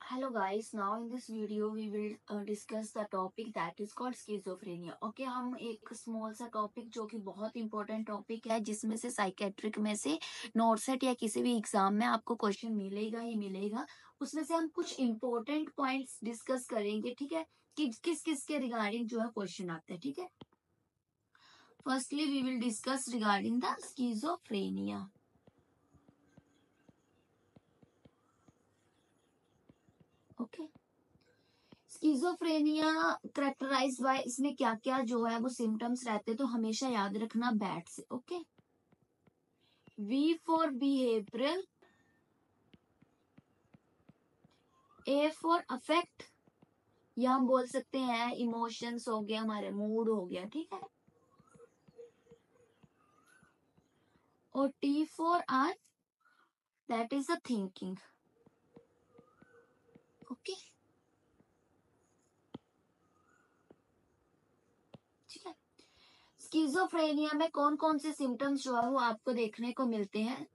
Hello guys, now in this video we will discuss the topic that is called schizophrenia. Okay, हम एक small सा topic जो कि बहुत इंपॉर्टेंट टॉपिक है जिसमें से साइकेट्रिक में से नोटसेट या किसी भी एग्जाम में आपको क्वेश्चन मिलेगा ही मिलेगा। उसमें से हम कुछ इंपॉर्टेंट पॉइंट्स डिस्कस करेंगे, ठीक है, कि किस किस के रिगार्डिंग जो है क्वेश्चन आते हैं, ठीक है। Firstly we will discuss regarding the schizophrenia. Okay, schizophrenia characterised by, इसमें क्या क्या जो है वो सिम्टम्स रहते हैं, तो हमेशा याद रखना बैट से। Okay, B for behavioural, A for affect, या हम बोल सकते हैं इमोशंस हो गया, हमारे मूड हो गया, ठीक है। और T for our, that is the thinking. Okay, ठीक है। स्किज़ोफ्रेनिया में कौन कौन से सिम्टम्स जो है वो आपको देखने को मिलते हैं,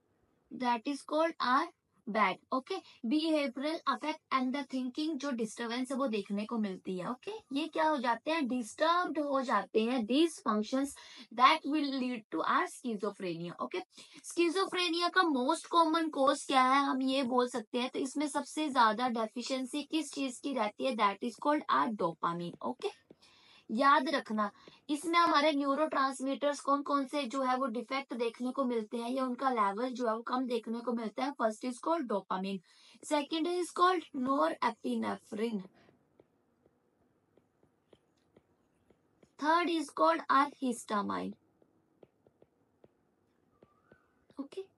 that is called our BAT. Okay, behavioural affect and the thinking, जो डिस्टर्बेंस है वो देखने को मिलती है। ओके, ये क्या हो जाते हैं, डिस्टर्ब्ड हो जाते हैं, these functions that will lead to our schizophrenia. Okay, schizophrenia का मोस्ट कॉमन कॉज क्या है, हम ये बोल सकते हैं, तो इसमें सबसे ज्यादा डेफिशिएंसी किस चीज की रहती है, that is called our dopamine. Okay, याद रखना, इसमें हमारे न्यूरोट्रांसमीटर्स कौन कौन से जो है वो डिफेक्ट देखने को मिलते हैं या उनका लेवल जो है वो कम देखने को मिलता है। First is called dopamine, second is called norepinephrine, third is called our histamine. Okay,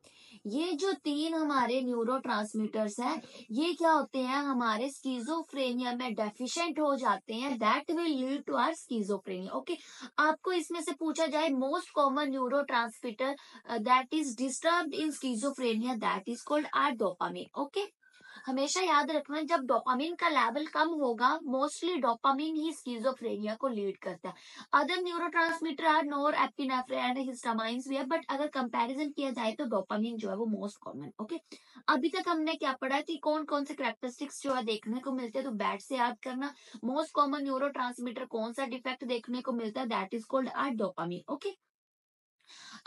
ये जो तीन हमारे न्यूरोट्रांसमीटर्स हैं, ये क्या होते हैं, हमारे स्किज़ोफ्रेनिया में डेफिशिएंट हो जाते हैं, that will lead to our schizophrenia. Okay, आपको इसमें से पूछा जाए most common neurotransmitter that is disturbed in schizophrenia, that is called our dopamine. Okay, हमेशा याद रखना, जब डोपामिन का लेवल कम होगा, मोस्टली डोपामिन ही स्किज़ोफ्रेनिया को लीड करता है। Other neurotransmitter are norepinephrine and histamines भी है, बट अगर कंपैरिजन किया जाए तो डोपामिन जो है वो मोस्ट कॉमन। ओके, अभी तक हमने क्या पढ़ा कि कौन कौन से कैरेक्टरिस्टिक्स जो है देखने को मिलते हैं, तो बैट से याद करना, मोस्ट कॉमन न्यूरोट्रांसमीटर कौन सा डिफेक्ट देखने को मिलता है, that is called our dopamine. Okay,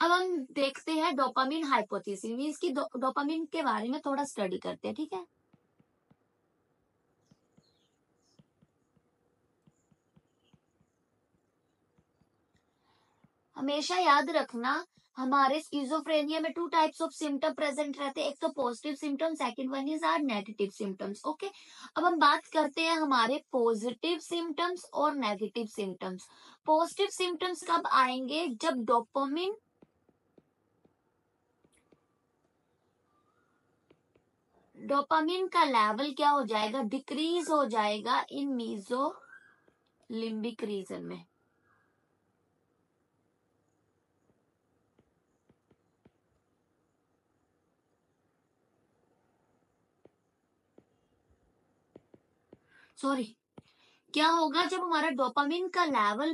अब हम देखते हैं डोपामिन हाइपोथेसिस, मींस की डोपामिन के बारे में थोड़ा स्टडी करते हैं, ठीक है। हमेशा याद रखना, हमारे स्किज़ोफ्रेनिया में two types of symptom present रहते हैं, एक तो positive symptom, second one is our negative symptoms. Okay, अब हम बात करते हैं हमारे पॉजिटिव सिम्टम्स और नेगेटिव सिम्टम्स। पॉजिटिव सिम्टम्स कब आएंगे, जब डोपामिन का लेवल क्या हो जाएगा, डिक्रीज हो जाएगा इन मीजो लिम्बिक रीजन में। सॉरी, क्या होगा, जब हमारा डोपामिन का लेवल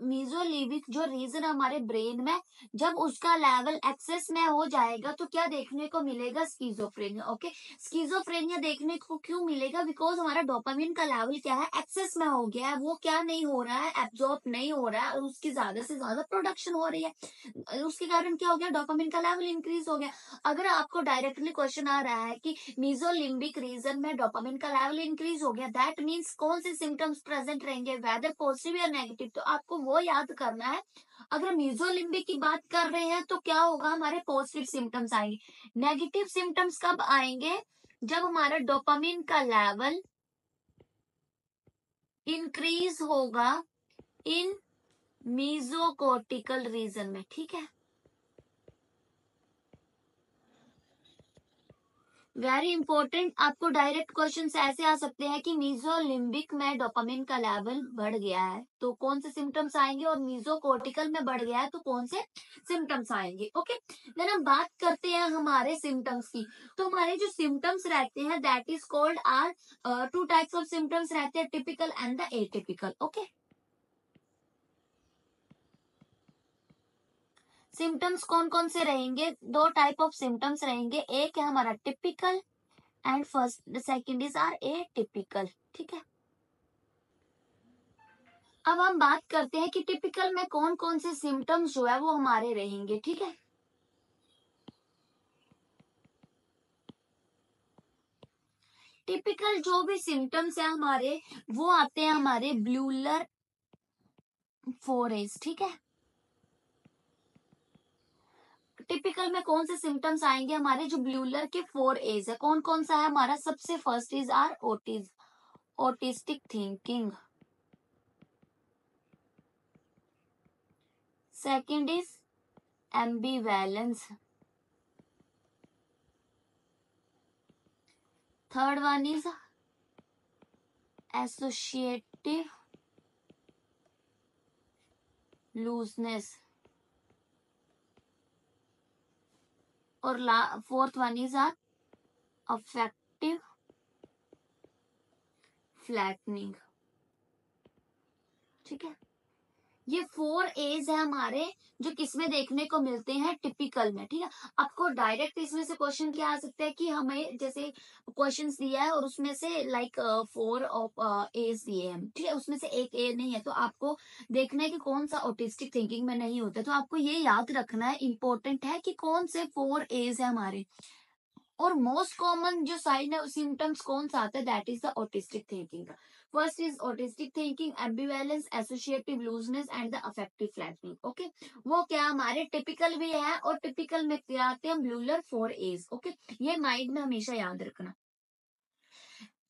मीजोलिविक जो रीजन हमारे ब्रेन में, जब उसका लेवल एक्सेस में हो जाएगा, तो क्या देखने को मिलेगा, स्किज़ोफ्रेनिया। ओके, स्किज़ोफ्रेनिया देखने को क्यों मिलेगा, बिकॉज हमारा डोपामिन का लेवल क्या है, एक्सेस में हो गया है, वो क्या नहीं हो रहा है, एब्जॉर्ब नहीं हो रहा है, और उसकी ज्यादा से ज्यादा प्रोडक्शन हो रही है, उसके कारण क्या हो गया, डोपामिन का लेवल इंक्रीज हो गया। अगर आपको डायरेक्टली क्वेश्चन आ रहा है कि मीजोलिम्बिक रीजन में डोपामिन का लेवल इंक्रीज हो गया, दैट मीन्स कौन से सिम्टम्स प्रेजेंट रहेंगे, वेदर पॉजिटिव या नेगेटिव, तो आपको वो याद करना है। अगर मीजोलिम्बिक की बात कर रहे हैं तो क्या होगा, हमारे पॉजिटिव सिम्टम्स आएंगे। नेगेटिव सिम्टम्स कब आएंगे, जब हमारा डोपामिन का लेवल इंक्रीज होगा इन मीजोकोर्टिकल रीजन में, ठीक है। वेरी इंपॉर्टेंट, आपको डायरेक्ट क्वेश्चन ऐसे आ सकते हैं कि मीजोलिम्बिक में डोपामिन का लेवल बढ़ गया है तो कौन से सिम्टम्स आएंगे, और मीजोकोर्टिकल में बढ़ गया है तो कौन से सिम्टम्स आएंगे। ओके, देन हम बात करते हैं हमारे सिम्टम्स की। तो हमारे जो सिम्टम्स रहते हैं, that is called our two types of symptoms रहते हैं, typical and the atypical. Okay, symptoms कौन कौन से रहेंगे, दो टाइप ऑफ सिम्टम्स रहेंगे, एक है हमारा typical and first second is our atypical. ठीक है, अब हम बात करते हैं कि टिपिकल में कौन कौन से सिम्टम्स जो है वो हमारे रहेंगे। ठीक है, टिपिकल जो भी सिम्टम्स है हमारे वो आते हैं हमारे ब्लूलर 4As। ठीक है, टिपिकल में कौन से सिम्टम्स आएंगे हमारे जो ब्लूलर के 4As है, कौन कौन सा है हमारा? सबसे first is our autistic thinking, second is ambivalence, third one is associative looseness, और fourth one is our affective flattening. ठीक है, ये 4As है हमारे जो किसमें देखने को मिलते हैं? टिपिकल में। ठीक है, आपको डायरेक्ट इसमें से क्वेश्चन क्या आ सकता है कि हमें जैसे क्वेश्चंस दिया है और उसमें से लाइक 4 A's दिए हैं, ठीक है, उसमें से एक ए नहीं है, तो आपको देखना है कि कौन सा ऑटिस्टिक थिंकिंग में नहीं होता। तो आपको ये याद रखना है, इंपॉर्टेंट है कि कौन से 4As है हमारे, और मोस्ट कॉमन जो साइन है सिम्टम्स कौन सा आता है? That is the autistic thinking का। First is autistic thinking, ambivalence, associative looseness and the affective flattening. Okay, वो क्या हमारे टिपिकल भी है, और टिपिकल में क्या आते हैं? ब्लूलर 4As। ओके, ये माइंड में हमेशा याद रखना।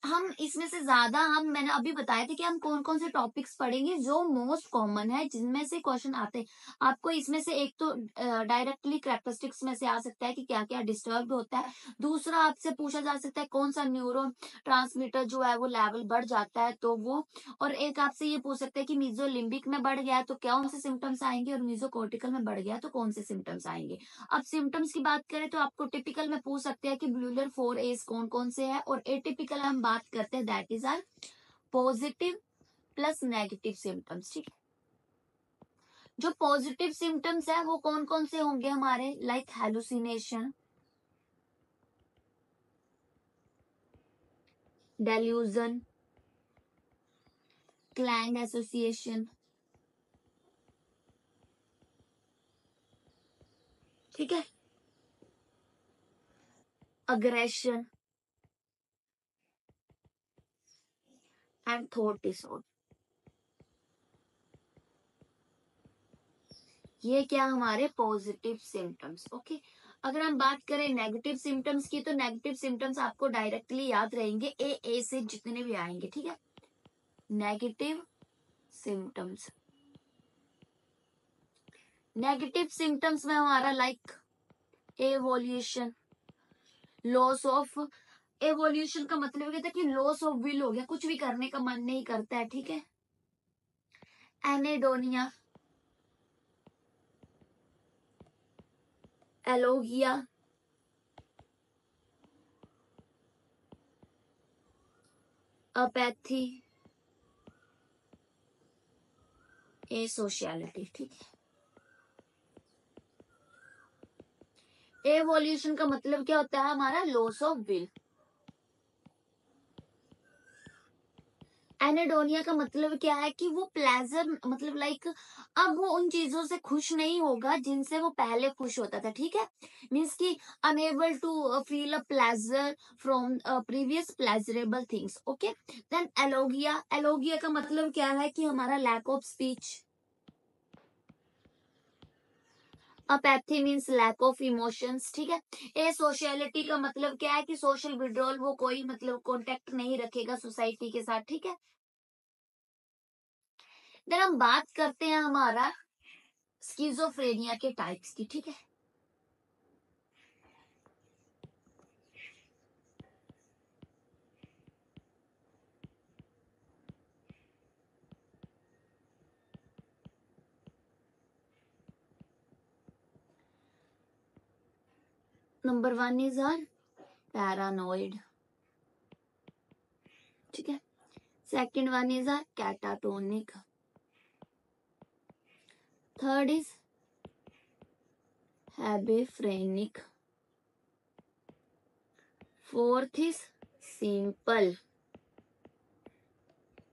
हम इसमें से ज्यादा मैंने अभी बताया था कि हम कौन कौन से टॉपिक्स पढ़ेंगे जो मोस्ट कॉमन है, जिनमें से क्वेश्चन आते हैं। आपको इसमें से एक तो डायरेक्टली कैरेक्टरिस्टिक्स में से आ सकता है कि क्या क्या डिस्टर्ब होता है। दूसरा आपसे पूछा जा सकता है कौन सा न्यूरो ट्रांसमीटर जो है वो लेवल बढ़ जाता है, तो वो। और एक आपसे ये पूछ सकते हैं कि मीजोलिम्बिक में बढ़ गया तो कौन से सिम्टम्स आएंगे, और मीजोकोर्टिकल में बढ़ गया तो कौन से सिम्टम्स आएंगे। अब सिम्टम्स की बात करें तो आपको टिपिकल में पूछ सकते हैं कि ब्लूलर 4As कौन कौन से है, और एटिपिकल हम बात करते हैं that is our positive plus negative symptoms. ठीक है, जो पॉजिटिव सिम्टम्स है वो कौन कौन से होंगे हमारे? Like hallucination, delusion, clang association. ठीक है, अग्रेशन एंड थॉट डिसऑर्डर। ये क्या हमारे पॉजिटिव सिम्टम्स। ओके, अगर हम बात करें नेगेटिव सिम्टम्स की, तो नेगेटिव सिम्टम्स आपको डायरेक्टली याद रहेंगे ए से जितने भी आएंगे। ठीक है, नेगेटिव सिम्टम्स, नेगेटिव सिम्टम्स में हमारा like evolution, loss of, evolution का मतलब कहता है कि लॉस ऑफ विल हो गया, कुछ भी करने का मन नहीं करता है। ठीक है, एनेडोनिया, एलोगिया, अपैथी, एसोशियलिटी। ठीक है, एवोल्यूशन का मतलब क्या होता है हमारा? Loss of will. एनेडोनिया का मतलब क्या है कि वो प्लेजर, मतलब लाइक अब वो उन चीजों से खुश नहीं होगा जिनसे वो पहले खुश होता था। ठीक है, मीन्स की unable to feel a pleasure from previous pleasurable things. Okay, then alogia, alogia का मतलब क्या है कि हमारा lack of speech. Apathy means lack of emotions. ठीक है, ए सोशलिटी का मतलब क्या है कि सोशल विड्रॉल, वो कोई मतलब कॉन्टेक्ट नहीं रखेगा सोसाइटी के साथ। ठीक है, देन हम बात करते हैं हमारा स्किज़ोफ्रेनिया के टाइप्स की। ठीक है, नंबर 1 इज आर पैरानोइड। ठीक है, second one is our catatonic, third is hebephrenic, fourth is simple.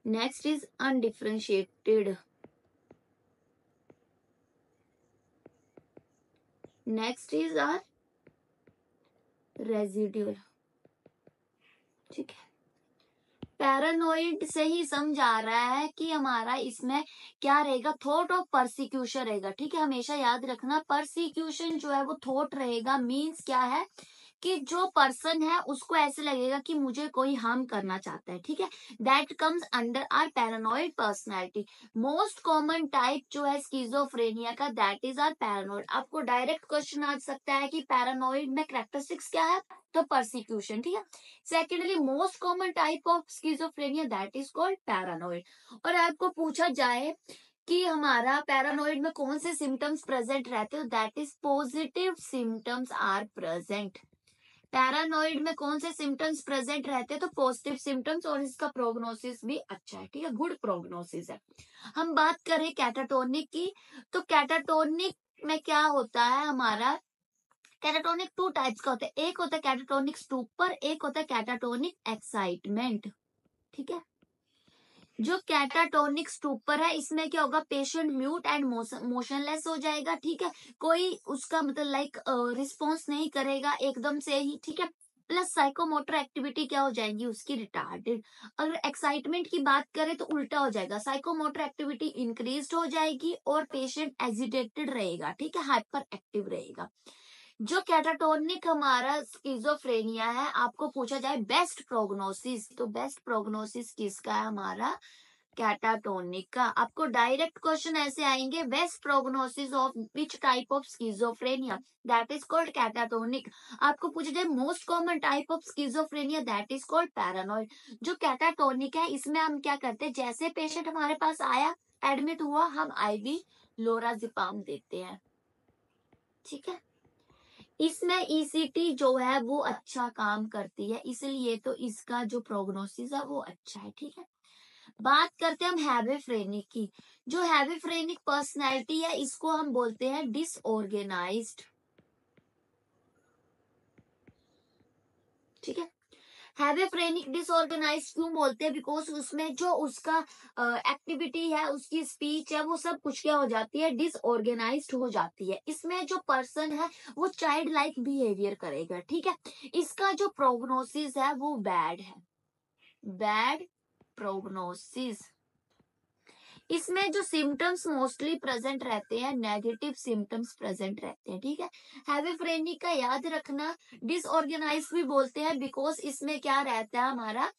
Next is undifferentiated. Next is our residual. ठीक है, पैरानोइड से ही समझ आ रहा है कि हमारा इसमें क्या रहेगा, थॉट ऑफ परसिक्यूशन रहेगा। ठीक है, हमेशा याद रखना परसिक्यूशन जो है वो थॉट रहेगा। मीन्स क्या है कि जो पर्सन है उसको ऐसे लगेगा कि मुझे कोई हार्म करना चाहता है। ठीक है, that comes under our paranoid personality. Most common type जो है स्किजोफ्रेनिया का, दैट इज आर पैरानोइड। आपको डायरेक्ट क्वेश्चन आ सकता है कि पैरानोइड में कैरेक्टरिस्टिक्स क्या है, तो परसिक्यूशन। ठीक है, secondly most common type of schizophrenia that is called paranoid. और आपको पूछा जाए कि हमारा पैरानोइड में कौन से सिम्टम्स प्रेजेंट रहते हो, that is positive symptoms are present. Paranoid में कौन से सिम्टम्स प्रेजेंट रहते हैं, तो पॉजिटिव सिम्टम्स, और इसका प्रोग्नोसिस भी अच्छा है। ठीक है, गुड प्रोग्नोसिस है। हम बात करें कैटाटोनिक की, तो कैटाटोनिक में क्या होता है हमारा, कैटाटोनिक टू टाइप्स का होता है। एक होता है कैटाटोनिक स्टूपर, एक होता है कैटाटोनिक एक्साइटमेंट। ठीक है, जो कैटाटोनिक स्टूपर है इसमें क्या होगा, पेशेंट म्यूट एंड मोशनलेस हो जाएगा। ठीक है, कोई उसका मतलब लाइक रिस्पॉन्स नहीं करेगा एकदम से ही। ठीक है, प्लस साइकोमोटर एक्टिविटी क्या हो जाएगी उसकी, रिटार्डेड। अगर एक्साइटमेंट की बात करें तो उल्टा हो जाएगा, साइकोमोटर एक्टिविटी इंक्रीज हो जाएगी और पेशेंट एजिटेटेड रहेगा। ठीक है, हाइपर एक्टिव रहेगा। जो कैटाटोनिक हमारा स्किज़ोफ्रेनिया है, आपको पूछा जाए बेस्ट प्रोग्नोसिस, तो बेस्ट प्रोग्नोसिस किसका है, हमारा कैटाटोनिक का। आपको डायरेक्ट क्वेश्चन ऐसे आएंगे, best prognosis of which type of schizophrenia, that is called catatonic. आपको पूछा जाए most common type of schizophrenia, that is called paranoid. जो कैटाटोनिक है इसमें हम क्या करते हैं, जैसे पेशेंट हमारे पास आया, एडमिट हुआ, हम आईवी लोराजिपाम देते हैं। ठीक है, इसमें ईसीटी जो है वो अच्छा काम करती है, इसलिए तो इसका जो प्रोग्नोसिस है वो अच्छा है। ठीक है, बात करते हैं हम हैविफ्रेनिक की। जो हैविफ्रेनिक पर्सनैलिटी है इसको हम बोलते हैं डिसऑर्गेनाइज्ड। ठीक है, हैविफ्रेनिक डिसऑर्गेनाइज क्यों बोलते हैं, बिकॉज उसमें जो उसका एक्टिविटी है, उसकी स्पीच है, वो सब कुछ क्या हो जाती है, डिसऑर्गेनाइज्ड हो जाती है। इसमें जो पर्सन है वो चाइल्ड लाइक बिहेवियर करेगा। ठीक है, इसका जो प्रोग्नोसिस है वो बैड है, बैड प्रोग्नोसिस। इसमें जो सिम्टम्स मोस्टली प्रेजेंट रहते हैं, नेगेटिव सिम्टम्स प्रेजेंट रहते हैं। ठीक है, हैविफ्रेनिक का याद रखना, डिसऑर्गेनाइज भी बोलते हैं बिकॉज इसमें क्या रहता है हमारा,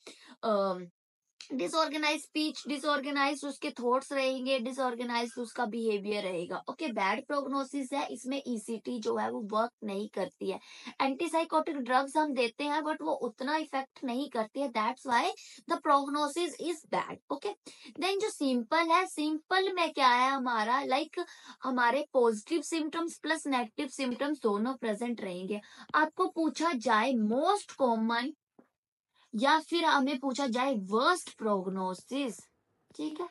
डिसऑर्गेनाइज स्पीच, डिसऑर्गेनाइज उसके थॉट्स रहेंगे, डिसऑर्गेनाइज उसका बिहेवियर रहेगा। ओके, बैड प्रोग्नोसिस है, इसमें ईसीटी जो है वो वर्क नहीं करती है। एंटीसाइकोटिक ड्रग्स हम देते हैं बट वो उतना इफेक्ट नहीं करती है, that's why the prognosis is bad. Okay, then जो सिंपल है, सिंपल में क्या है हमारा, लाइक हमारे positive symptoms plus negative symptoms दोनों प्रेजेंट रहेंगे। आपको पूछा जाए मोस्ट कॉमन या फिर हमें पूछा जाए वर्स्ट प्रोग्नोसिस, ठीक है,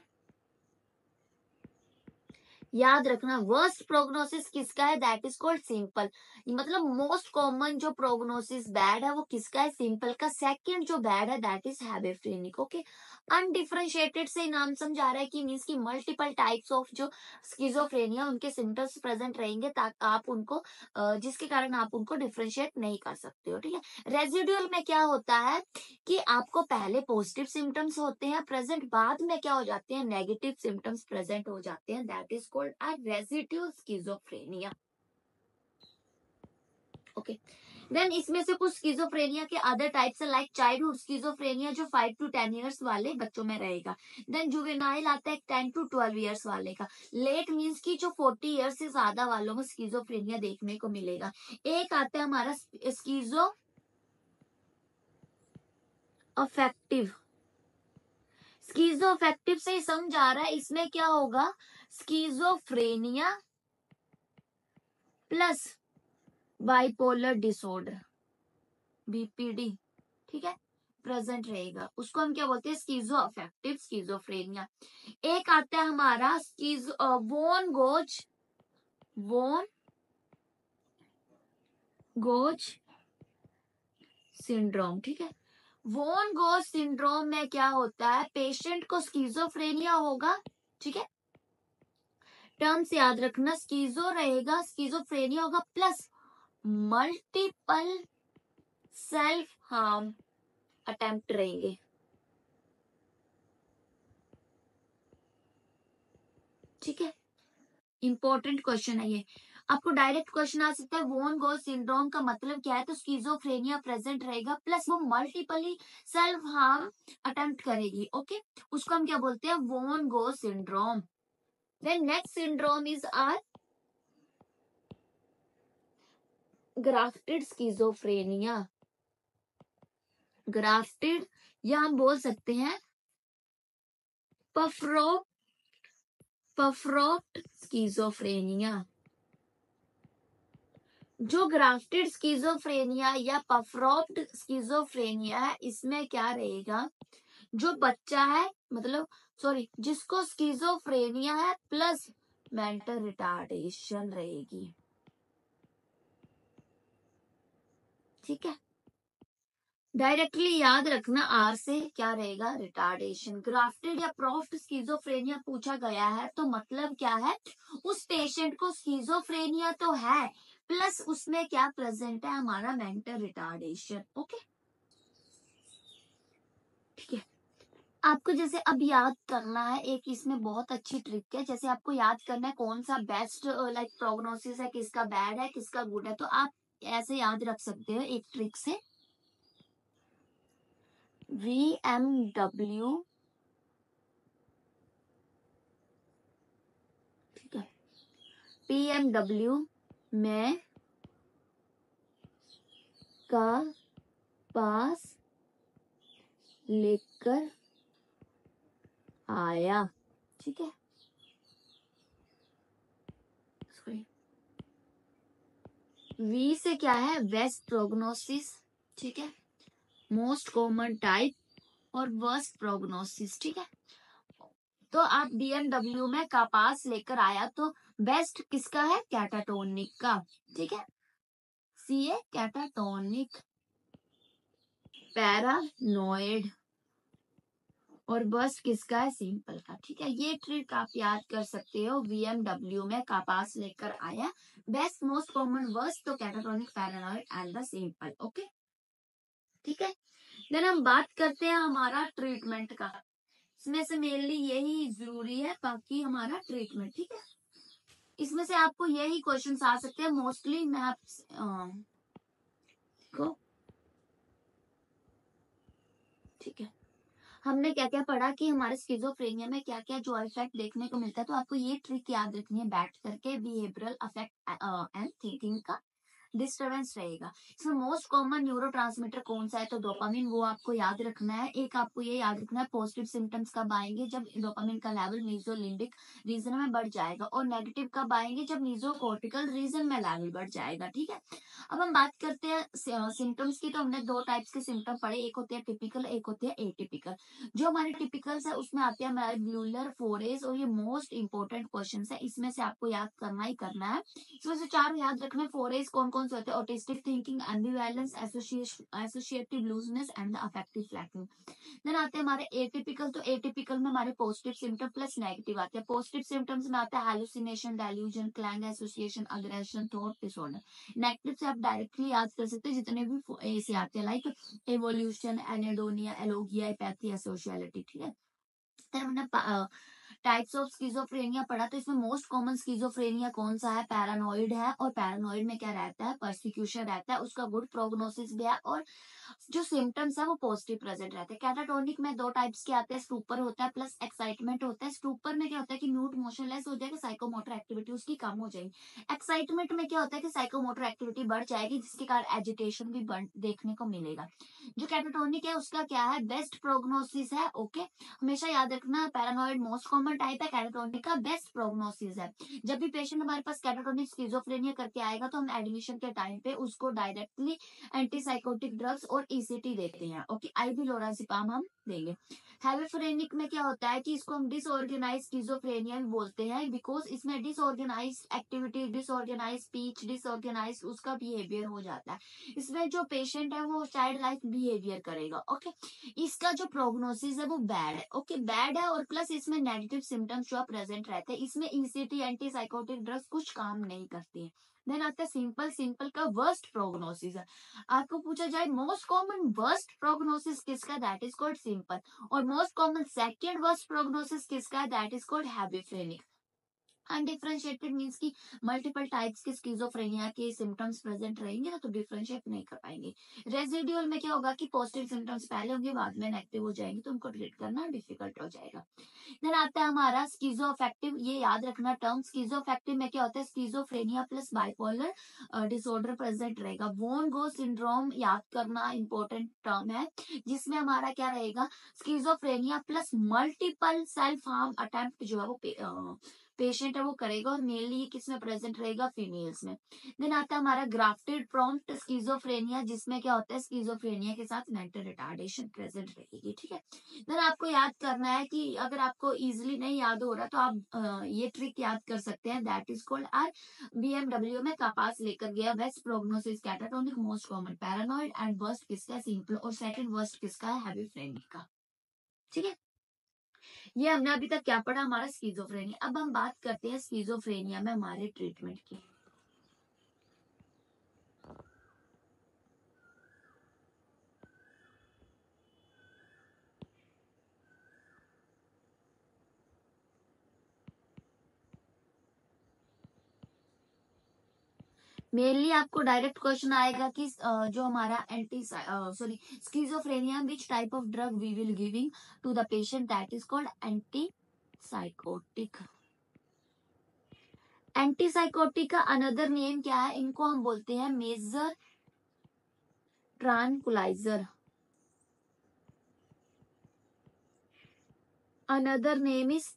याद रखना वर्स्ट प्रोग्नोसिस किसका है, दैट इज कॉल्ड सिंपल। मतलब मोस्ट कॉमन जो प्रोग्नोसिस बैड है वो किसका है, सिंपल का। सेकंड जो बैड है दैट इज हैविफ्रेनिक। ओके, अनडिफरेंशिएटेड से नाम समझा रहा है कि मींस की मल्टीपल टाइप्स ऑफ जो स्किजोफ्रेनिया उनके सिम्टम्स प्रेजेंट रहेंगे, ताकि आप उनको जिसके कारण आप उनको डिफरेंशिएट नहीं कर सकते हो। ठीक है, रेजिडुअल में क्या होता है कि आपको पहले पॉजिटिव सिम्टम्स होते हैं प्रेजेंट, बाद में क्या हो जाते हैं, नेगेटिव सिम्टम्स प्रेजेंट हो जाते हैं, that is called a residual schizophrenia. Okay, then इसमें से कुछ स्किज़ोफ्रेनिया के अदर टाइप्स है, लाइक चाइल्डहुड स्किज़ोफ्रेनिया जो 5 to 10 इयर्स वाले बच्चों में रहेगा। देन जुवेनाइल आता है 10 to 12 इयर्स वाले का। लेट मींस की जो 40 इयर्स से ज्यादा वालों में स्किज़ोफ्रेनिया देखने को मिलेगा। एक आता है हमारा स्किज़ो अफेक्टिव। स्कीजोअफेक्टिव से ही समझ आ रहा है, इसमें क्या होगा, schizophrenia plus bipolar disorder, BPD, ठीक है, प्रेजेंट रहेगा। उसको हम क्या बोलते हैं, स्कीजोअफेक्टिव स्कीजोफ्रेनिया। एक आता है हमारा वोन गोज सिंड्रोम। ठीक है, वॉन गोस सिंड्रोम में क्या होता है, पेशेंट को स्किज़ोफ्रेनिया होगा, ठीक है, टर्म्स याद रखना, स्किज़ो रहेगा, स्किज़ोफ्रेनिया होगा, plus multiple self harm attempt रहेंगे। ठीक है, इंपॉर्टेंट क्वेश्चन है ये, आपको डायरेक्ट क्वेश्चन आ सकता है वॉन गोस सिंड्रोम का मतलब क्या है, तो स्किज़ोफ्रेनिया प्रेजेंट रहेगा, प्लस वो मल्टीपली सेल्फ हार्म अटेम्प्ट करेगी। ओके, उसको हम क्या बोलते हैं, Van Gogh syndrome. Then next syndrome is our grafted schizophrenia. Grafted या हम बोल सकते हैं पफरोप्ट स्किज़ोफ्रेनिया। जो ग्राफ्टेड स्किज़ोफ्रेनिया या पफरोप्ट स्किज़ोफ्रेनिया है, इसमें क्या रहेगा, जो बच्चा है, मतलब सॉरी, जिसको स्किज़ोफ्रेनिया है प्लस मेंटल रिटार्डेशन रहेगी। ठीक है, डायरेक्टली याद रखना, आर से क्या रहेगा, रिटार्डेशन। ग्राफ्टेड या प्रोफ्ट स्किज़ोफ्रेनिया पूछा गया है तो मतलब क्या है, उस पेशेंट को स्किज़ोफ्रेनिया तो है, प्लस उसमें क्या प्रेजेंट है, हमारा मेंटल रिटार्डेशन। ओके, ठीक है, आपको जैसे अब याद करना है, एक इसमें बहुत अच्छी ट्रिक है, जैसे आपको याद करना है कौन सा बेस्ट लाइक प्रोग्नोसिस है, किसका बैड है, किसका गुड है, तो आप ऐसे याद रख सकते हो एक ट्रिक से, VMW, ठीक है, PMW में का पास लेकर आया। ठीक है, वी से क्या है, वेस्ट प्रोग्नोसिस, ठीक है, मोस्ट कॉमन टाइप और वर्स्ट प्रोग्नोसिस। ठीक है, तो आप BMW में का पास लेकर आया, तो बेस्ट किसका है, कैटाटोनिक का। ठीक है, सी है कैटाटोनिक, पैरानोइड, और बस किसका है, सिंपल का। ठीक है, ये ट्रिक आप याद कर सकते हो, VMW में का पास लेकर आया, बेस्ट, मोस्ट कॉमन, वर्स्ट, तो catatonic, paranoid and the simple. Okay, ठीक है, देन हम बात करते हैं हमारा ट्रीटमेंट का, इसमें से मेनली यही जरूरी है, बाकी हमारा ट्रीटमेंट। ठीक है, इसमें से आपको यही क्वेश्चन आ सकते हैं मोस्टली, मैं आप को, ठीक है, हमने क्या क्या पढ़ा कि हमारे स्किज़ोफ्रेनिया में क्या क्या जो इफेक्ट देखने को मिलता है, तो आपको ये ट्रिक याद रखनी है बैठ करके, बिहेवियरल अफेक्ट एंड थिंकिंग का डिस्टर्बेंस रहेगा। इसमें मोस्ट कॉमन न्यूरोट्रांसमीटर कौन सा है, तो डोपामिन, वो आपको याद रखना है। एक आपको ये याद रखना है, पॉजिटिव सिम्टम्स कब आएंगे, जब डोपामिन का लेवल मीजोलिम्बिक रीजन में बढ़ जाएगा, और नेगेटिव कब आएंगे, जब मीजोकॉर्टिकल रीजन में लेवल बढ़ जाएगा। ठीक है, अब हम बात करते हैं सिम्टम्स की, तो हमने दो टाइप्स के सिम्टम पढ़े, एक होते हैं टिपिकल, एक होते हैं एटिपिकल। जो हमारे टिपिकल्स है उसमें आते हैं हमारे ब्यूलर फोरेज, और ये मोस्ट इंपॉर्टेंट क्वेश्चन है, इसमें से आपको याद करना ही करना है। इसमें से चार याद रखना, फोरेज कौन कौन से होते हैं, autistic thinking, ambivalence, associative looseness and affective flattening. Then आते हैं हमारे एटिपिकल, तो एटिपिकल में हमारे पॉजिटिव सिम्टम प्लस नेगेटिव आते हैं। पॉजिटिव सिम्टम्स में आता है hallucination, delusion, clang association, aggression, thought disorder. Negative से आप डायरेक्टली याद कर सकते हैं जितने भी ऐसे आते हैं, लाइक एवोल्यूशन, एनेडोनिया, एलोगिया, एपैथी, एसोशियलिटी। ठीक है, फिर हमने टाइप्स ऑफ स्किज़ोफ्रेनिया पढ़ा, तो इसमें मोस्ट कॉमन स्किज़ोफ्रेनिया कौन सा है, पैरानोइड है, और पैरानोइड में क्या रहता है, परसिक्यूशन रहता है, उसका गुड प्रोग्नोसिस भी है, और जो सिम्टम्स है वो पॉजिटिव प्रेजेंट रहते हैं। कैटाटोनिक में दो टाइप्स के आते हैं, स्टूपर होता है प्लस एक्साइटमेंट होता है। स्टूपर में क्या होता है कि म्यूट मोशनलेस हो जाएगा, साइकोमोटर एक्टिविटी उसकी कम हो जाएगी। एक्साइटमेंट में क्या होता है कि साइकोमोटर एक्टिविटी बढ़ जाएगी, जिसके कारण एजिटेशन भी देखने को मिलेगा। जो कैटाटोनिक है उसका क्या है, बेस्ट प्रोग्नोसिस है। ओके, हमेशा याद रखना, paranoid most common common type है कैटाटोनिक का, बेस्ट प्रोग्नोसिस है। जब भी पेशेंट हमारे पास कैटाटोनिक स्किज़ोफ्रेनिया करके आएगा तो हम एडमिशन के टाइम पे उसको डायरेक्टली एंटीसाइकोटिक ड्रग्स और ईसीटी देते हैं। ओके, आईवी लोराज़ेपाम हम देंगे। हेविफ्रेनिक में क्या होता है कि इसको हम डिसऑर्गेनाइज स्किज़ोफ्रेनिया भी बोलते हैं, बिकॉज इसमें disorganise activity, disorganise speech, disorganise उसका बिहेवियर हो जाता है। इसमें जो पेशेंट है वो चाइल्ड लाइक बिहेवियर करेगा। ओके, इसका जो प्रोग्नोसिस है वो बैड है। ओके, बैड है और प्लस इसमें नेगेटिव सिम्टम्स जो प्रेजेंट रहते हैं। इसमें ईसीटी एंटीसाइकोटिक ड्रग्स कुछ काम नहीं करती है। देन आता है सिंपल। सिंपल का वर्स्ट प्रोग्नोसिस है। आपको पूछा जाए मोस्ट कॉमन वर्स्ट प्रोग्नोसिस किसका, दैट इज कॉल्ड सिंपल। और most common second worst prognosis किसका, that is called hebephrenic. Undifferentiated means की मल्टीपल टाइप्स के स्किज़ोफ्रेनिया के सिम्टम्स प्रेजेंट रहेंगे ना, तो डिफरेंशिएट नहीं कर पाएंगे। रेजिडुअल में क्या होगा कि पॉजिटिव सिम्टम्स पहले होंगे, बाद में नेगेटिव हो जाएंगे, तो उनको ट्रीट करना डिफिकल्ट हो जाएगा। देन आता है हमारा स्किज़ोअफेक्टिव। ये याद रखना टर्म, स्किज़ोअफेक्टिव में क्या होता है, schizophrenia plus bipolar disorder present रहेगा। वॉन गो सिंड्रोम याद करना इंपॉर्टेंट टर्म है, जिसमें हमारा क्या रहेगा, schizophrenia plus multiple self harm attempt जो है वो पेशेंट है वो करेगा, और मेनली ये किसमें प्रेजेंट रहेगा, फीमेल्स में। देन आता है हमारा ग्राफ्टेड प्रॉम्प्ट स्किज़ोफ्रेनिया, जिसमें क्या होता है, स्किज़ोफ्रेनिया के साथ मेंटल रिटार्डेशन प्रेजेंट रहेगी। ठीक है, देन आपको याद करना है कि अगर आपको इजीली नहीं याद हो रहा तो आप ये ट्रिक याद कर सकते हैं, that is called our BMW में कपास लेकर गया। Best prognosis catatonic, most common paranoid, and worst किसका है, सिंपल, और सेकंड वर्स्ट किसका है, हेविफ्रेनिक का। ठीक है, ये हमने अभी तक क्या पढ़ा, हमारा स्किज़ोफ्रेनिया। अब हम बात करते हैं स्किज़ोफ्रेनिया में हमारे ट्रीटमेंट की। मेनली आपको डायरेक्ट क्वेश्चन आएगा कि जो हमारा schizophrenia, which type of drug we will giving to the patient, that is called antipsychotic. Antipsychotic का अनदर नेम क्या है, इनको हम बोलते हैं major tranquilliser. Another name is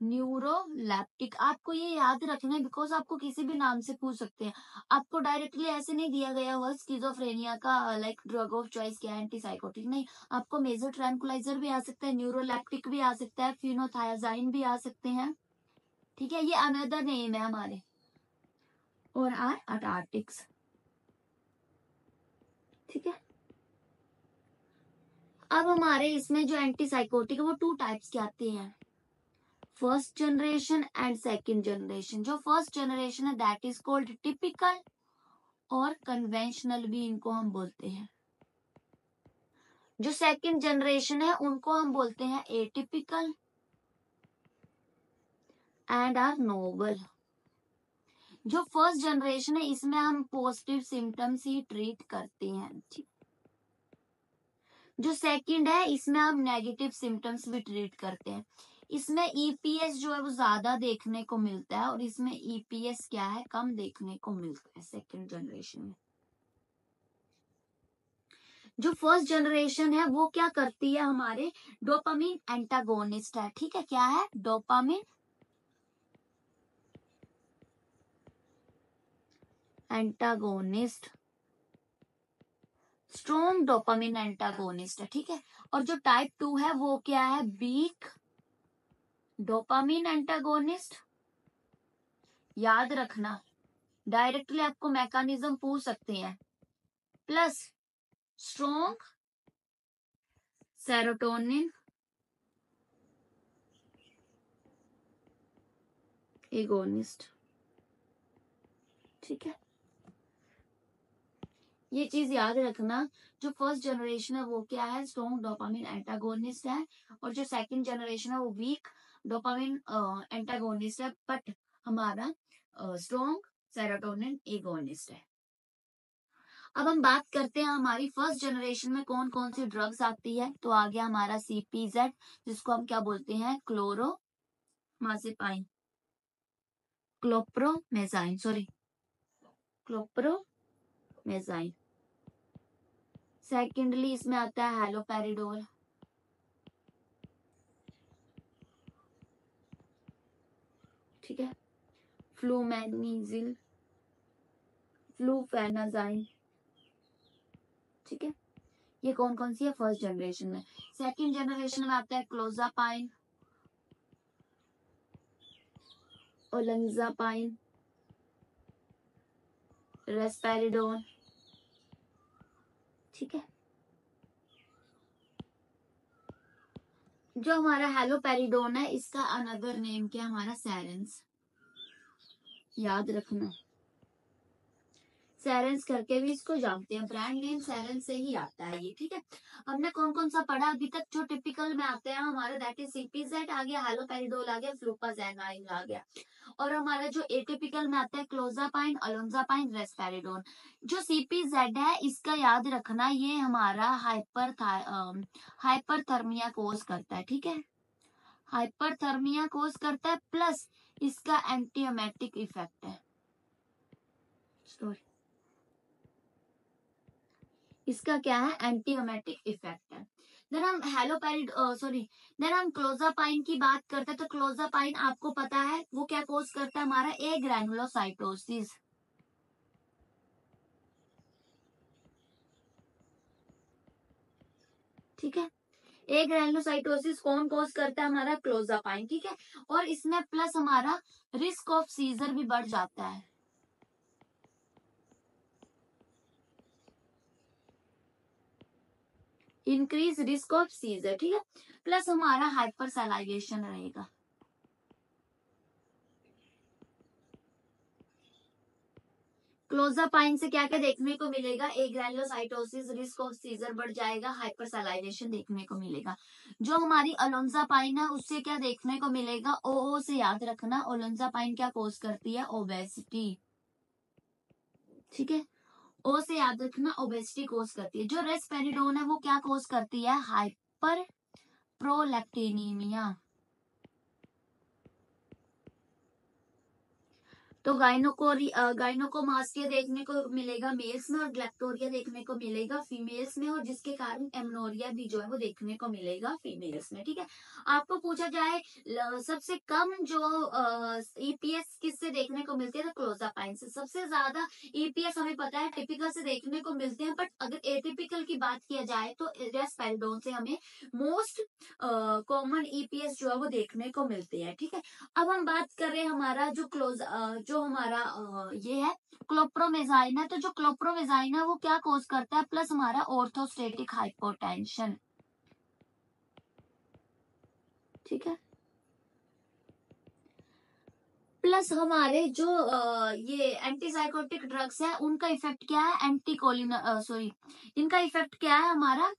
neuroleptic. आपको ये याद रखना है, बिकॉज आपको किसी भी नाम से पूछ सकते हैं। आपको डायरेक्टली ऐसे नहीं दिया गया हुआ स्किज़ोफ्रेनिया का लाइक ड्रग ऑफ चॉइस क्या है, एंटीसाइकोटिक नहीं। आपको मेजर ट्रैंकुलाइजर भी आ सकता है, न्यूरोलैप्टिक भी आ सकता है, फिनोथायाजाइन भी आ सकते हैं। ठीक है, ये अनदर नेम है हमारे, और आर अटार्टिक्स। ठीक है, अब हमारे इसमें जो एंटीसाइकोटिक है वो टू टाइप्स के आते हैं, first generation and second generation. जो फर्स्ट जनरेशन है दैट इज कॉल्ड टिपिकल, और कन्वेंशनल भी इनको हम बोलते हैं। जो सेकंड जनरेशन है उनको हम बोलते हैं एटिपिकल एंड आर नोबल। जो फर्स्ट जनरेशन है इसमें हम पॉजिटिव सिम्टम्स ही ट्रीट करते हैं। जो सेकंड है इसमें हम नेगेटिव सिम्टम्स भी ट्रीट करते हैं। इसमें ईपीएस जो है वो ज्यादा देखने को मिलता है, और इसमें ईपीएस क्या है, कम देखने को मिलता है सेकंड जनरेशन में। जो फर्स्ट जनरेशन है वो क्या करती है, हमारे डोपामिन एंटागोनिस्ट है। ठीक है, क्या है, dopamine antagonist, strong dopamine antagonist है। ठीक है, और जो टाइप 2 है वो क्या है, वीक डोपामिन एंटागोनिस्ट। याद रखना, डायरेक्टली आपको मैकेनिज्म पूछ सकते हैं, प्लस स्ट्रॉन्ग सेरोटोनिन एगोनिस्ट। ठीक है, ये चीज याद रखना, जो फर्स्ट जनरेशन है वो क्या है, स्ट्रॉन्ग डोपामिन एंटागोनिस्ट है, और जो सेकंड जनरेशन है वो वीक डोपामिन एंटागोनिस्ट है, बट हमारा स्ट्रॉन्ग सेरोटोनिन एगोनिस्ट है। अब हम बात करते हैं हमारी फर्स्ट जनरेशन में कौन कौन सी ड्रग्स आती है। तो आ गया हमारा सीपीजेड, जिसको हम क्या बोलते हैं, क्लोरोमाज़ेपाइन, क्लोप्रोमेजाइन, सॉरी क्लोप्रोमेजाइन। सेकेंडली इसमें आता है हैलोपेरिडोल, ठीक है, फ्लूमेनिजिल, फ्लूफेनाजाइन, ठीक है। ये कौन कौन सी है? फर्स्ट जनरेशन में। सेकंड जनरेशन में आता है क्लोजापाइन, ओलेंजापाइन, रेस्पेरिडोन, ठीक है। जो हमारा हेलोपेरिडोन है, इसका अनदर नेम क्या है? हमारा सैरेंस, याद रखना। सैरेंस करके भी इसको जानते हैं, ब्रांड नेम सैरेंस से ही आता है ये, ठीक है। हमने कौन कौन सा पढ़ा अभी तक? जो टिपिकल में आते हैं हमारा, दैट इज सीपीजेड आ गया, हेलोपेरिडोल आ गया, फ्लूपाजेनाइन आ गया। और हमारा जो एटिपिकल में आता है क्लोजापाइन, ओलोंजापाइन, रेस्पेरिडोन। जो सीपीजेड है, इसका याद रखना, ये हमारा हाइपरथर्मिया कोज करता है, ठीक है। हाइपरथर्मिया कोज करता है, प्लस इसका एंटीएमेटिक इफेक्ट है। सॉरी, इसका क्या है? एंटीएमेटिक इफेक्ट है। देन हम देन हम क्लोजापाइन की बात करते हैं, तो क्लोजापाइन आपको पता है वो क्या कोज करता है? हमारा ए ग्रैनुलोसाइटोसिस, ठीक है। ए ग्रैनुलोसाइटोसिस कौन कोज करता है? हमारा क्लोजापाइन, ठीक है। और इसमें प्लस हमारा रिस्क ऑफ सीजर भी बढ़ जाता है, इंक्रीज रिस्क ऑफ सीजर, ठीक है। प्लस हमारा हाइपरसलाइवेशन रहेगा। क्लोजापाइन से क्या क्या देखने को मिलेगा? ए ग्रैनुलोसाइटोसिस, रिस्क ऑफ सीजर बढ़ जाएगा, हाइपरसलाइवेशन देखने को मिलेगा। जो हमारी ओलोंजापाइन है, उससे क्या देखने को मिलेगा? ओ से याद रखना, ओलोंजापाइन क्या कोज करती है? ओबेसिटी, ठीक है। ओ से याद रखना, ओबेसिटी कोज करती है। जो रेस्पेरिडोन है, वो क्या कोज करती है? Hyper prolactinaemia. तो गाइनोकोमास्टिया देखने को मिलेगा मेल्स में, और ग्लैक्टोरिया देखने को मिलेगा फीमेल्स में, और जिसके कारण एमनोरिया भी जो है वो देखने को मिलेगा फीमेल्स में, ठीक है। आपको पूछा जाए सबसे कम जो ईपीएस किससे देखने को मिलती है? तो क्लोजापाइन से। सबसे ज्यादा ईपीएस हमें पता है टिपिकल से देखने को मिलते हैं, बट अगर एटिपिकल की बात किया जाए तो रेस्पेरिडोन से हमें मोस्ट कॉमन ईपीएस जो है वो देखने को मिलते हैं, ठीक है। अब हम बात कर रहे हैं हमारा जो हमारा ये है क्लोप्रोमेजाइन है। तो जो क्लोप्रोमेजाइन है वो क्या कोज करता है? प्लस हमारा ऑर्थोस्टेटिक हाइपोटेंशन, ठीक है। प्लस हमारे जो ये एंटीसाइकोटिक ड्रग्स है, उनका इफेक्ट क्या है? इनका इफेक्ट क्या है? हमारा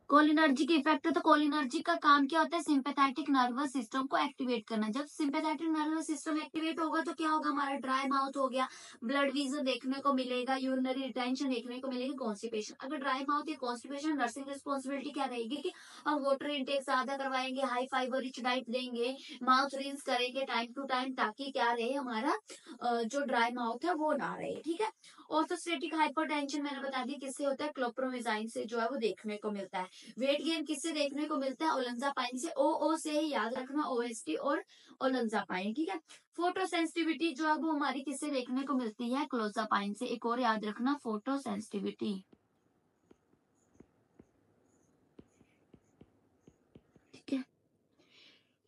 कोलिनर्जिक इफेक्ट है। तो कोलिनर्जिक का काम क्या होता है? सिंपैथेटिक नर्वस सिस्टम को एक्टिवेट करना। जब सिंपैथेटिक नर्वस सिस्टम एक्टिवेट होगा तो क्या होगा? हमारा ड्राई माउथ हो गया, ब्लड विजन देखने को मिलेगा, यूरिनरी रिटेंशन देखने को मिलेगी, कॉन्स्टिपेशन। अगर ड्राई माउथ या कॉन्स्टिपेशन, नर्सिंग रिस्पॉन्सिबिलिटी क्या रहेगी कि हम वाटर इनटेक ज्यादा करवाएंगे, हाई फाइबर रिच डाइट देंगे, माउथ रिंस करेंगे टाइम टू टाइम, ताकि क्या रहे? हमारा जो ड्राई माउथ है वो ना रहे, ठीक है। ऑर्थोस्टेटिक हाइपरटेंशन मैंने बता दिया किससे होता है? क्लोप्रोमेजाइन से जो है वो देखने को मिलता है। वेट गेन किससे देखने को मिलता है? ओलेंजापाइन से। ओ से ही याद रखना, ओएसटी और ओलेंजापाइन, ठीक है। फोटो सेंसिटिविटी जो है वो हमारी किससे देखने को मिलती है? क्लोजापाइन से। एक और याद रखना, फोटो सेंसिटिविटी, ठीक है।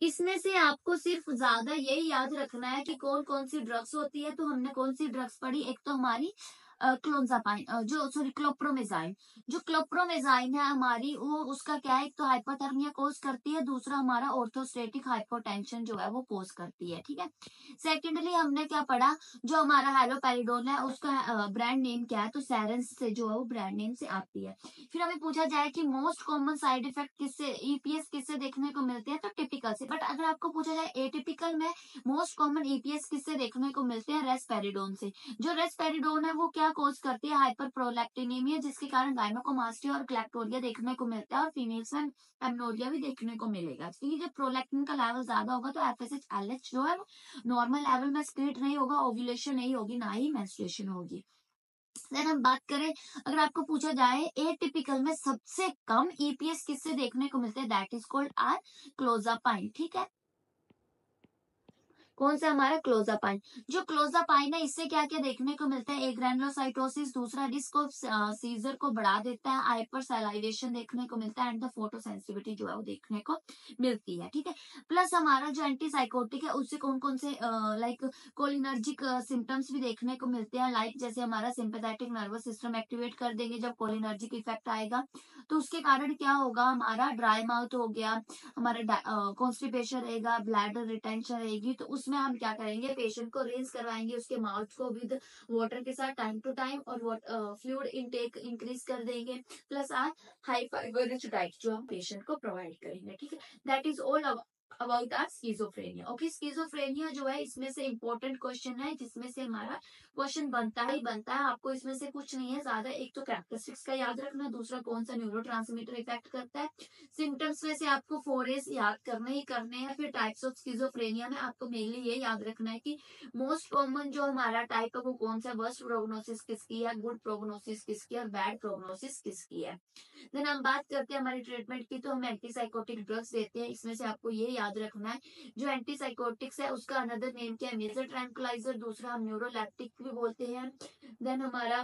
इसमें से आपको सिर्फ ज्यादा यही याद रखना है कि कौन कौन सी ड्रग्स होती है। तो हमने कौन सी ड्रग्स पढ़ी? एक तो हमारी क्लोंजापाइन, क्लोप्रोमेजाइन। जो क्लोप्रोमेजाइन है हमारी, वो उसका क्या है? एक तो हाइपोथर्मिया कोज करती है, दूसरा हमारा ऑर्थोस्टेटिक हाइपोटेंशन जो है वो कोज करती है, ठीक है। सेकेंडली हमने क्या पढ़ा? जो हमारा हेलोपेरिडोन है, उसका ब्रांड नेम क्या है? तो सैरेंस से जो है वो ब्रांड नेम से आती है। फिर हमें पूछा जाए कि मोस्ट कॉमन साइड इफेक्ट किससे, ईपीएस किससे देखने को मिलते हैं? तो टिपिकल से। बट अगर आपको पूछा जाए एटिपिकल में मोस्ट कॉमन ईपीएस किससे देखने को मिलते हैं? रेस्पेरिडोन से। जो रेस्पेरिडोन है वो क्या कोज करती है? हाइपर प्रोलैक्टिनेमिया, जिसके कारण गायनोकोमास्टिया और ग्लैक्टोरिया देखने को मिलता है, और फीमेल्स में एमनोरिया भी देखने को मिलेगा। क्योंकि जब प्रोलैक्टिन का लेवल ज्यादा होगा तो एफएसएच एलएच जो है नॉर्मल लेवल में स्क्रीट नहीं होगा, ओव्यूलेशन नहीं होगी, ना ही मेंस्ट्रुएशन होगी। देन हम बात करें, अगर आपको पूछा जाए एटिपिकल में सबसे कम ईपीएस किससे देखने को मिलते हैं, that is called our clozapine. ठीक है, कौन सा हमारा क्लोजापाइन। जो क्लोजापाइन है इससे क्या क्या देखने को मिलता है, एक ग्रैनुलोसाइटोसिस, दूसरा रिस्क ऑफ सीजर को बढ़ा देता है, हाइपर सैलाइवेशन देखने को मिलता है, एंड द फोटो सेंसिटिविटी जो है वो देखने को मिलती है। ठीक है, प्लस हमारा जो एंटीसाइकोटिक है उससे कौन कौन से लाइक कोलिनर्जिक सिम्टम्स भी देखने को मिलते हैं, लाइक जैसे हमारा सिंपैथेटिक नर्वस सिस्टम एक्टिवेट कर देंगे जब कोलिनर्जिक इफेक्ट आएगा, तो उसके कारण क्या होगा, हमारा ड्राई माउथ हो गया, हमारा कॉन्स्टिपेशन रहेगा, ब्लैडर रिटेंशन रहेगी, तो उसमें हम क्या करेंगे, पेशेंट को रिंस करवाएंगे उसके माउथ को विद वाटर के साथ टाइम टू टाइम, और फ्लूइड इनटेक इंक्रीज कर देंगे, plus high fibre rich diet जो हम पेशेंट को प्रोवाइड करेंगे। ठीक है, that is all about our schizophrenia. Okay, schizophrenia जो है इसमें से इंपॉर्टेंट क्वेश्चन है, जिसमें से हमारा क्वेश्चन बनता ही बनता है, आपको इसमें से कुछ नहीं है ज्यादा, एक तो कैरेक्टरिस्टिक्स का याद रखना, दूसरा कौन सा न्यूरोट्रांसमीटर इफेक्ट करता है, सिम्टम्स में से आपको 4A's याद करने ही करने हैं। फिर टाइप्स ऑफ स्किज़ोफ्रेनिया में आपको मेनली ये याद रखना है कि मोस्ट कॉमन जो हमारा टाइप है वो कौन सा, वर्स्ट प्रोग्नोसिस किसकी है, गुड प्रोग्नोसिस किसकी है, और बैड प्रोग्नोसिस किसकी है। देन हम बात करते हैं हमारी ट्रीटमेंट की, तो हम एंटीसाइकोटिक ड्रग्स देते हैं, इसमें से आपको ये याद रखना है जो एंटीसाइकोटिक्स है उसका अनदर नेम क्या है, मेजर ट्रैंकुलाइजर, दूसरा हम न्यूरोलैप्टिक भी बोलते हैं, देन हमारा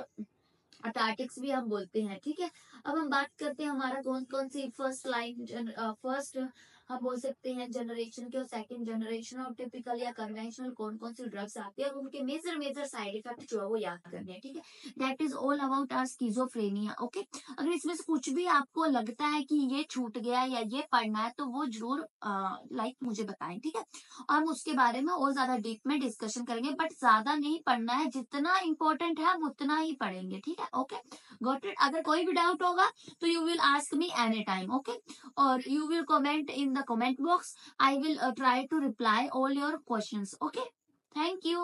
अटार्टिक्स भी हम बोलते हैं। ठीक है, अब हम बात करते हैं हमारा कौन कौन सी फर्स्ट लाइन, फर्स्ट हम बोल सकते हैं जनरेशन के और सेकंड जनरेशन और टिपिकल या कन्वेंशनल कौन कौन सी ड्रग्स आती है और उनके मेजर मेजर साइड इफेक्ट जो है वो याद करने हैं। ठीक है, that is all about our schizophrenia. Okay, अगर इसमें से कुछ भी आपको लगता है कि ये छूट गया या ये पढ़ना है तो वो जरूर लाइक मुझे बताएं। ठीक है, और हम उसके बारे में और ज्यादा डीप में डिस्कशन करेंगे, बट ज्यादा नहीं पढ़ना है, जितना इंपॉर्टेंट है हम उतना ही पढ़ेंगे। ठीक है, ओके, गॉट इट। अगर कोई भी डाउट होगा तो you will ask me any time, okay, और you will comment in the comment box, I will try to reply all your questions. Okay, thank you.